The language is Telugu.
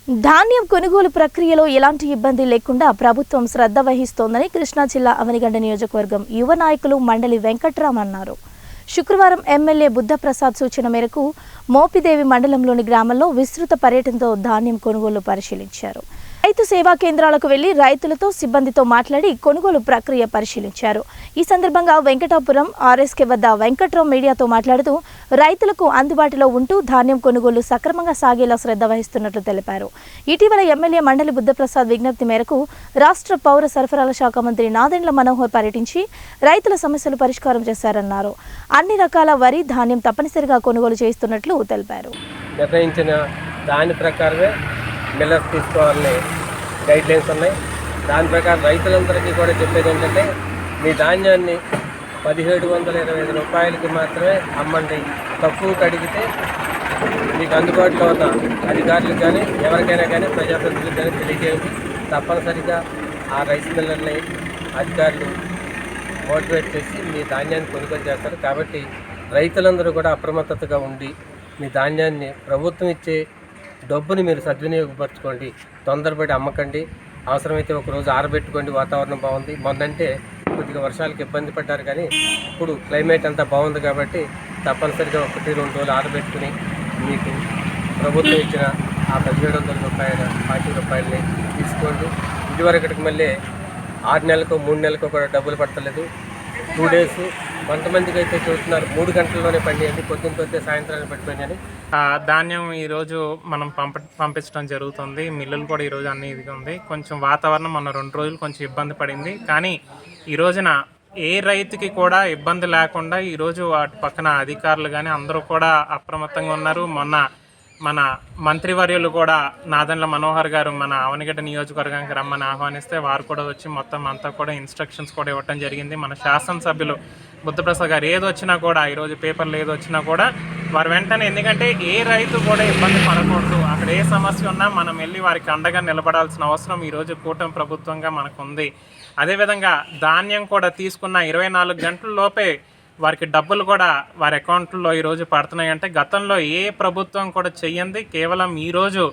ధాన్యం కొనుగోలు ప్రక్రియలో ఎలాంటి ఇబ్బంది లేకుండా ప్రభుత్వం శ్రద్ధ వహిస్తోందని కృష్ణా జిల్లా అవనిగడ్డ నియోజకవర్గం యువ నాయకులు మండలి వెంకట్రామ్ అన్నారు. శుక్రవారం ఎమ్మెల్యే బుద్ధప్రసాద్ సూచన మేరకు మోపిదేవి మండలంలోని గ్రామంలో విస్తృత పర్యటనతో ధాన్యం కొనుగోలు పరిశీలించారు. రైతు సేవా కేంద్రాలకు వెళ్లి రైతులతో సిబ్బందితో మాట్లాడి కొనుగోలు ప్రక్రియ పరిశీలించారు. ఈ సందర్భంగా వెంకటాపురం ఆర్ఎస్కే వద్ద వెంకట్రామ్ మీడియాతో మాట్లాడుతూ రైతులకు అందుబాటులో ఉంటూ ధాన్యం కొనుగోలు సక్రమంగా సాగేలా శ్రద్ధ వహిస్తున్నట్లు తెలిపారు. ఇటీవల ఎమ్మెల్యే మండలి బుద్ధప్రసాద్ విజ్ఞప్తి మేరకు రాష్ట్ర పౌర సరఫరాల శాఖ మంత్రి నాదెండ్ల మనోహర్ పర్యటించి రైతుల సమస్యలు పరిష్కారం చేశారన్నారు. అన్ని రకాల వరి ధాన్యం తప్పనిసరిగా కొనుగోలు చేస్తున్నట్లు తెలిపారు. నిర్ణయించిన దాని ప్రకారమే మిల్లర్స్ తీసుకోవాలని గైడ్ లైన్స్ ఉన్నాయి. దాని ప్రకారం రైతులందరికీ కూడా చెప్పేది ఏంటంటే, మీ ధాన్యాన్ని 1725 రూపాయలకి మాత్రమే అమ్మండి. తక్కువ కడిగితే మీకు అందుబాటులో ఉన్న అధికారులకు కానీ ఎవరికైనా కానీ ప్రజాప్రతినిధులకు కానీ తెలియజేయండి. తప్పనిసరిగా ఆ రైస్ మిల్లర్ని అధికారులు మోటివేట్ చేసి మీ ధాన్యాన్ని కొనుగోలు చేస్తారు. కాబట్టి రైతులందరూ కూడా అప్రమత్తతగా ఉండి మీ ధాన్యాన్ని ప్రభుత్వం ఇచ్చే డబ్బుని మీరు సద్వినియోగపరచుకోండి. తొందరపడి అమ్మకండి. అవసరమైతే ఒకరోజు ఆరబెట్టుకోండి. వాతావరణం బాగుంది. మొన్నంటే కొద్దిగా వర్షాలకు ఇబ్బంది పడ్డారు, కానీ ఇప్పుడు క్లైమేట్ అంతా బాగుంది కాబట్టి తప్పనిసరిగా 1-2 రోజులు ఆరబెట్టుకుని మీకు ప్రభుత్వం ఇచ్చిన ఆ 1700 రూపాయల 40 రూపాయలని తీసుకోండి. ఇదివరకటికి మళ్ళీ 6 నెలలకు 3 నెలలకు కూడా డబ్బులు పడతలేదు. 2 డేస్, కొంతమందికి అయితే చూస్తున్నారు 3 గంటల్లోనే పండియండి, పొద్దున్నతోతే సాయంత్రాన్ని పట్టిపోయిందని. ధాన్యం ఈరోజు మనం పంపించడం జరుగుతుంది. మిల్లులు కూడా ఈరోజు అన్ని ఇదిగా ఉంది. కొంచెం వాతావరణం మొన్న 2 రోజులు కొంచెం ఇబ్బంది పడింది, కానీ ఈ రోజున ఏ రైతుకి కూడా ఇబ్బంది లేకుండా ఈరోజు వాటి పక్కన అధికారులు కానీ అందరూ కూడా అప్రమత్తంగా ఉన్నారు. మొన్న మన మంత్రివర్యులు కూడా నాదెండ్ల మనోహర్ గారు మన అవనిగడ్డ నియోజకవర్గానికి రమ్మని ఆహ్వానిస్తే వారు కూడా వచ్చి మొత్తం అంతా కూడా ఇన్స్ట్రక్షన్స్ కూడా ఇవ్వడం జరిగింది. మన శాసనసభ్యులు బుద్ధప్రసాద్ గారు ఏది వచ్చినా కూడా, ఈరోజు పేపర్లు ఏది వచ్చినా కూడా వారు వెంటనే, ఎందుకంటే ఏ రైతు కూడా ఇబ్బంది పడకూడదు, అక్కడ ఏ సమస్య ఉన్నా మనం వెళ్ళి వారికి అండగా నిలబడాల్సిన అవసరం ఈరోజు కూటమి ప్రభుత్వంగా మనకు ఉంది. అదేవిధంగా ధాన్యం కూడా తీసుకున్న 24 గంటల లోపే వారికి డబ్బులు కూడా వారి అకౌంట్లో ఈరోజు పడుతున్నాయంటే గతంలో ఏ ప్రభుత్వం కూడా చెయ్యంది. కేవలం ఈరోజు